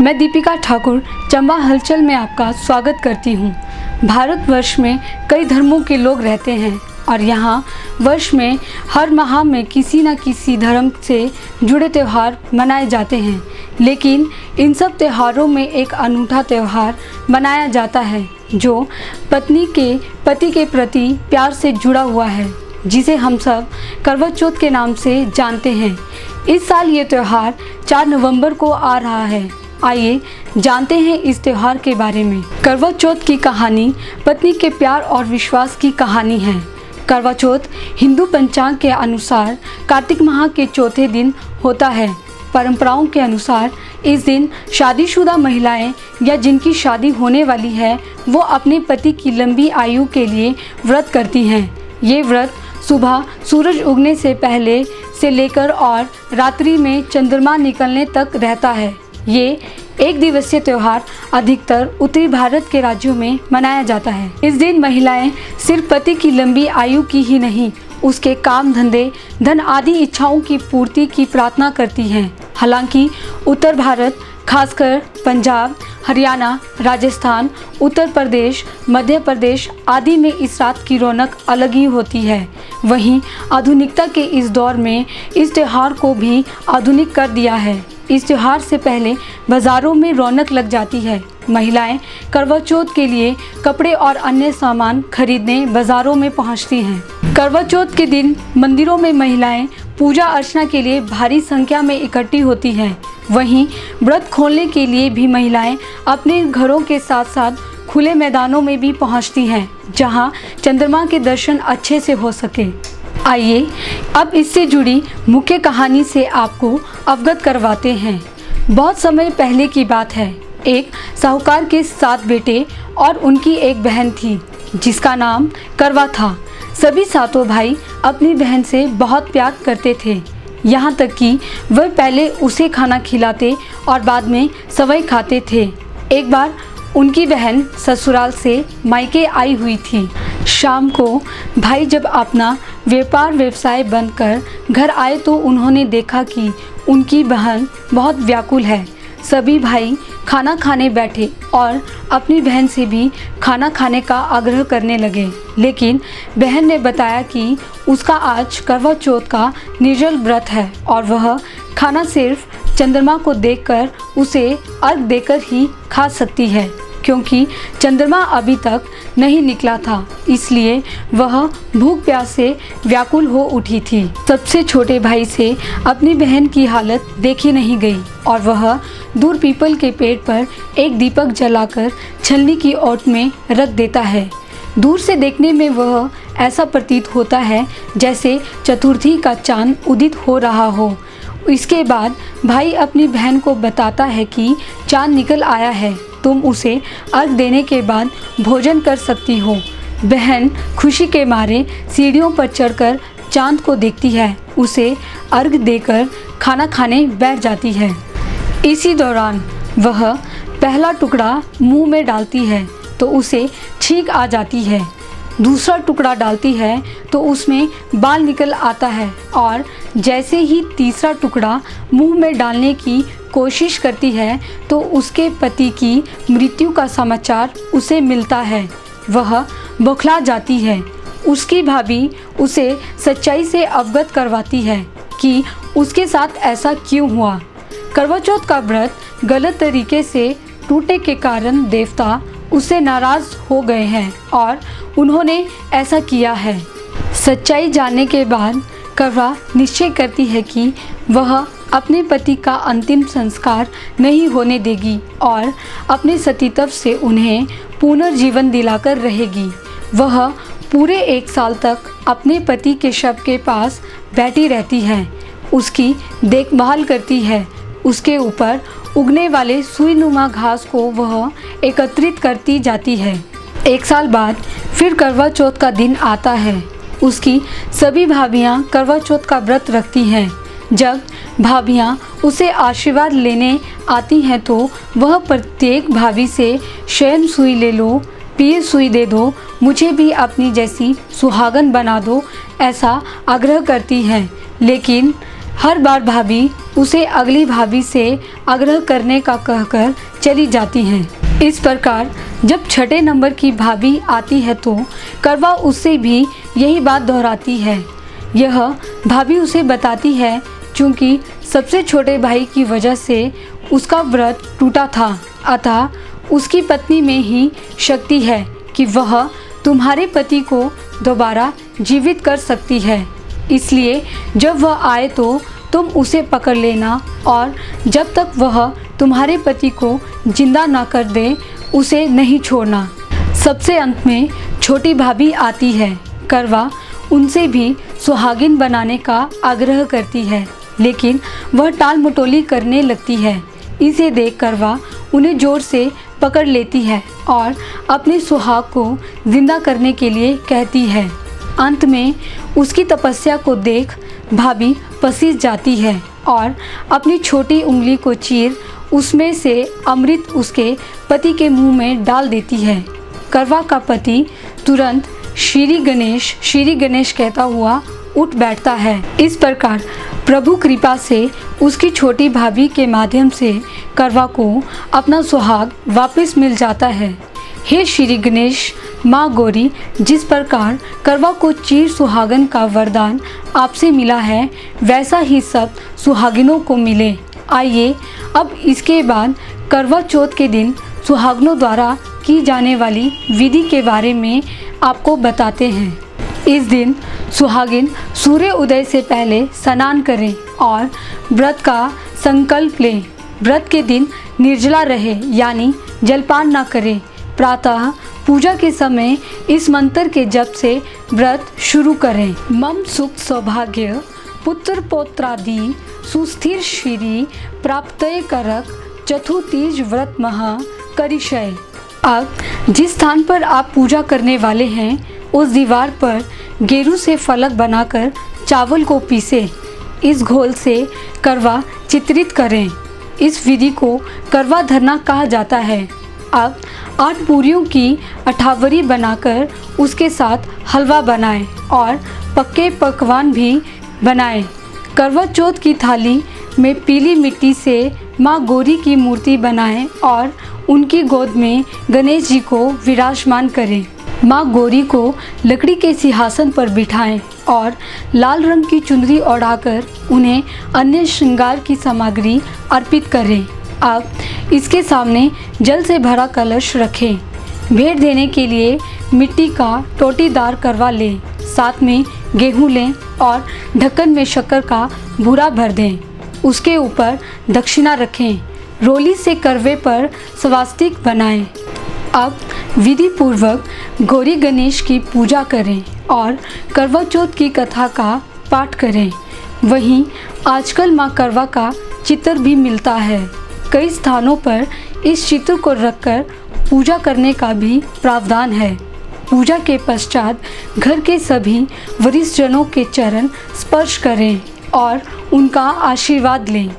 मैं दीपिका ठाकुर चंबा हलचल में आपका स्वागत करती हूँ। भारतवर्ष में कई धर्मों के लोग रहते हैं और यहाँ वर्ष में हर माह में किसी न किसी धर्म से जुड़े त्यौहार मनाए जाते हैं, लेकिन इन सब त्योहारों में एक अनूठा त्यौहार मनाया जाता है जो पत्नी के पति के प्रति प्यार से जुड़ा हुआ है, जिसे हम सब करवा चौथ के नाम से जानते हैं। इस साल ये त्यौहार 4 नवंबर को आ रहा है। आइए जानते हैं इस त्यौहार के बारे में। करवा चौथ की कहानी पत्नी के प्यार और विश्वास की कहानी है। करवा चौथ हिंदू पंचांग के अनुसार कार्तिक माह के चौथे दिन होता है। परंपराओं के अनुसार इस दिन शादीशुदा महिलाएं या जिनकी शादी होने वाली है वो अपने पति की लंबी आयु के लिए व्रत करती हैं। ये व्रत सुबह सूरज उगने से पहले से लेकर और रात्रि में चंद्रमा निकलने तक रहता है। ये एक दिवसीय त्यौहार अधिकतर उत्तरी भारत के राज्यों में मनाया जाता है। इस दिन महिलाएं सिर्फ पति की लंबी आयु की ही नहीं, उसके काम धंधे, धन आदि इच्छाओं की पूर्ति की प्रार्थना करती हैं। हालांकि उत्तर भारत, खासकर पंजाब, हरियाणा, राजस्थान, उत्तर प्रदेश, मध्य प्रदेश आदि में इस रात की रौनक अलग ही होती है। वहीं आधुनिकता के इस दौर में इस त्यौहार को भी आधुनिक कर दिया है। इस त्यौहार से पहले बाज़ारों में रौनक लग जाती है। महिलाएं करवा चौथ के लिए कपड़े और अन्य सामान खरीदने बाज़ारों में पहुंचती हैं। करवा चौथ के दिन मंदिरों में महिलाएं पूजा अर्चना के लिए भारी संख्या में इकट्ठी होती हैं। वहीं व्रत खोलने के लिए भी महिलाएं अपने घरों के साथ साथ खुले मैदानों में भी पहुंचती हैं, जहां चंद्रमा के दर्शन अच्छे से हो सके। आइए अब इससे जुड़ी मुख्य कहानी से आपको अवगत करवाते हैं। बहुत समय पहले की बात है। एक साहूकार के 7 बेटे और उनकी एक बहन थी जिसका नाम करवा था। सभी 7 भाई अपनी बहन से बहुत प्यार करते थे, यहाँ तक कि वह पहले उसे खाना खिलाते और बाद में सवई खाते थे। एक बार उनकी बहन ससुराल से मायके आई हुई थी। शाम को भाई जब अपना व्यापार व्यवसाय बंद कर घर आए तो उन्होंने देखा कि उनकी बहन बहुत व्याकुल है। सभी भाई खाना खाने बैठे और अपनी बहन से भी खाना खाने का आग्रह करने लगे, लेकिन बहन ने बताया कि उसका आज करवा चौथ का निर्जल व्रत है और वह खाना सिर्फ चंद्रमा को देखकर उसे अर्घ देकर ही खा सकती है, क्योंकि चंद्रमा अभी तक नहीं निकला था, इसलिए वह भूख प्यास से व्याकुल हो उठी थी। सबसे छोटे भाई से अपनी बहन की हालत देखी नहीं गई और वह दूर पीपल के पेड़ पर एक दीपक जलाकर छलनी की ओट में रख देता है। दूर से देखने में वह ऐसा प्रतीत होता है जैसे चतुर्थी का चांद उदित हो रहा हो। इसके बाद भाई अपनी बहन को बताता है कि चांद निकल आया है, तुम उसे अर्घ देने के बाद भोजन कर सकती हो। बहन खुशी के मारे सीढ़ियों पर चढ़कर चांद को देखती है, उसे अर्घ देकर खाना खाने बैठ जाती है। इसी दौरान वह पहला टुकड़ा मुंह में डालती है तो उसे छींक आ जाती है। दूसरा टुकड़ा डालती है तो उसमें बाल निकल आता है और जैसे ही तीसरा टुकड़ा मुंह में डालने की कोशिश करती है तो उसके पति की मृत्यु का समाचार उसे मिलता है। वह बौखला जाती है। उसकी भाभी उसे सच्चाई से अवगत करवाती है कि उसके साथ ऐसा क्यों हुआ। करवा चौथ का व्रत गलत तरीके से टूटने के कारण देवता उससे नाराज़ हो गए हैं और उन्होंने ऐसा किया है। सच्चाई जानने के बाद करवा निश्चय करती है कि वह अपने पति का अंतिम संस्कार नहीं होने देगी और अपने सतीत्व से उन्हें पुनर्जीवन दिलाकर रहेगी। वह पूरे 1 साल तक अपने पति के शव के पास बैठी रहती है, उसकी देखभाल करती है। उसके ऊपर उगने वाले सुईनुमा घास को वह एकत्रित करती जाती है। 1 साल बाद फिर करवा चौथ का दिन आता है। उसकी सभी भाभियाँ करवा चौथ का व्रत रखती हैं। जब भाभियाँ उसे आशीर्वाद लेने आती हैं तो वह प्रत्येक भाभी से शयन सुई ले लो, पिए सुई दे दो, मुझे भी अपनी जैसी सुहागन बना दो, ऐसा आग्रह करती हैं। लेकिन हर बार भाभी उसे अगली भाभी से आग्रह करने का कहकर चली जाती हैं। इस प्रकार जब छठे नंबर की भाभी आती है तो करवा उससे भी यही बात दोहराती है। यह भाभी उसे बताती है क्योंकि सबसे छोटे भाई की वजह से उसका व्रत टूटा था, अतः उसकी पत्नी में ही शक्ति है कि वह तुम्हारे पति को दोबारा जीवित कर सकती है। इसलिए जब वह आए तो तुम उसे पकड़ लेना और जब तक वह तुम्हारे पति को जिंदा ना कर दे उसे नहीं छोड़ना। सबसे अंत में छोटी भाभी आती है। करवा उनसे भी सुहागिन बनाने का आग्रह करती है, लेकिन वह टाल मटोली करने लगती है। इसे देख करवा उन्हें जोर से पकड़ लेती है और अपने सुहाग को जिंदा करने के लिए कहती है। अंत में उसकी तपस्या को देख भाभी पसीज जाती है और अपनी छोटी उंगली को चीर उसमें से अमृत उसके पति के मुंह में डाल देती है। करवा का पति तुरंत श्री गणेश कहता हुआ उठ बैठता है। इस प्रकार प्रभु कृपा से उसकी छोटी भाभी के माध्यम से करवा को अपना सुहाग वापस मिल जाता है। हे श्री गणेश, माँ गौरी, जिस प्रकार करवा को चीर सुहागन का वरदान आपसे मिला है वैसा ही सब सुहागिनों को मिले। आइए अब इसके बाद करवा चौथ के दिन सुहागनों द्वारा की जाने वाली विधि के बारे में आपको बताते हैं। इस दिन सुहागिन सूर्य उदय से पहले स्नान करें और व्रत का संकल्प लें। व्रत के दिन निर्जला रहे यानी जलपान न करें। प्रातः पूजा के समय इस मंत्र के जप से व्रत शुरू करें। मम सुख सौभाग्य पुत्र पौत्रादि सुस्थिर श्री प्राप्तये करक चतुर्थीज व्रत महा करिष्ये। अब जिस स्थान पर आप पूजा करने वाले हैं उस दीवार पर गेरू से फलक बनाकर चावल को पीसे इस घोल से करवा चित्रित करें। इस विधि को करवा धरना कहा जाता है। अब 8 पूरियों की अठावरी बनाकर उसके साथ हलवा बनाएं और पक्के पकवान भी बनाएं। करवा चौथ की थाली में पीली मिट्टी से माँ गौरी की मूर्ति बनाएं और उनकी गोद में गणेश जी को विराजमान करें। माँ गौरी को लकड़ी के सिंहासन पर बिठाएं और लाल रंग की चुनरी ओढ़ाकर उन्हें अन्य श्रृंगार की सामग्री अर्पित करें। अब इसके सामने जल से भरा कलश रखें। भेंट देने के लिए मिट्टी का टोटीदार करवा लें, साथ में गेहूँ लें और ढक्कन में शक्कर का भूरा भर दें। उसके ऊपर दक्षिणा रखें। रोली से करवे पर स्वास्तिक बनाएं। अब विधि पूर्वक गौरी गणेश की पूजा करें और करवा चौथ की कथा का पाठ करें। वहीं आजकल माँ करवा का चित्र भी मिलता है। कई स्थानों पर इस चित्र को रखकर पूजा करने का भी प्रावधान है। पूजा के पश्चात घर के सभी वरिष्ठ जनों के चरण स्पर्श करें और उनका आशीर्वाद लें।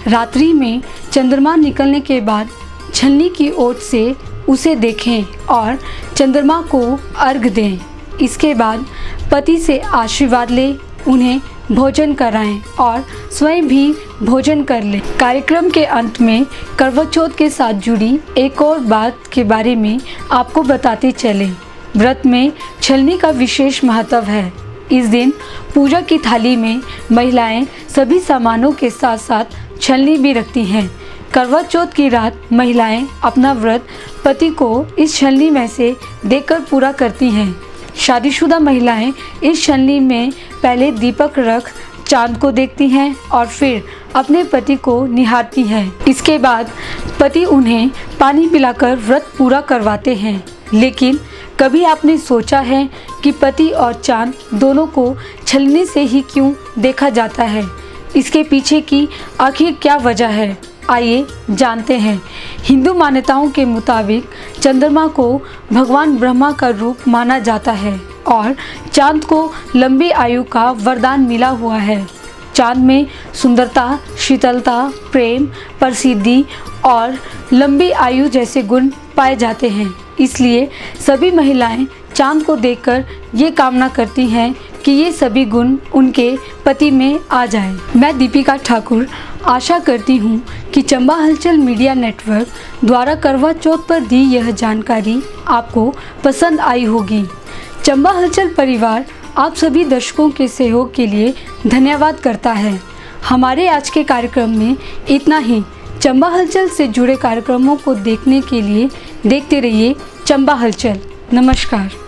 रात्रि में चंद्रमा निकलने के बाद छलनी की ओट से उसे देखें और चंद्रमा को अर्घ दें। इसके बाद पति से आशीर्वाद लें, उन्हें भोजन कराएं और स्वयं भी भोजन कर लें। कार्यक्रम के अंत में करवा चौथ के साथ जुड़ी एक और बात के बारे में आपको बताते चलें। व्रत में छलनी का विशेष महत्व है। इस दिन पूजा की थाली में महिलाएं सभी सामानों के साथ साथ छलनी भी रखती हैं। करवा चौथ की रात महिलाएं अपना व्रत पति को इस छलनी में से देकर पूरा करती हैं। शादीशुदा महिलाएं इस छलनी में पहले दीपक रख चांद को देखती हैं और फिर अपने पति को निहारती हैं। इसके बाद पति उन्हें पानी पिलाकर व्रत पूरा करवाते हैं। लेकिन कभी आपने सोचा है कि पति और चांद दोनों को छलनी से ही क्यों देखा जाता है? इसके पीछे की आखिर क्या वजह है? आइए जानते हैं। हिंदू मान्यताओं के मुताबिक चंद्रमा को भगवान ब्रह्मा का रूप माना जाता है और चांद को लंबी आयु का वरदान मिला हुआ है। चांद में सुंदरता, शीतलता, प्रेम, प्रसिद्धि और लंबी आयु जैसे गुण पाए जाते हैं। इसलिए सभी महिलाएं चांद को देखकर ये कामना करती हैं कि ये सभी गुण उनके पति में आ जाए। मैं दीपिका ठाकुर आशा करती हूँ कि चंबा हलचल मीडिया नेटवर्क द्वारा करवा चौथ पर दी यह जानकारी आपको पसंद आई होगी। चंबा हलचल परिवार आप सभी दर्शकों के सहयोग के लिए धन्यवाद करता है। हमारे आज के कार्यक्रम में इतना ही। चंबा हलचल से जुड़े कार्यक्रमों को देखने के लिए देखते रहिए चंबा हलचल। नमस्कार।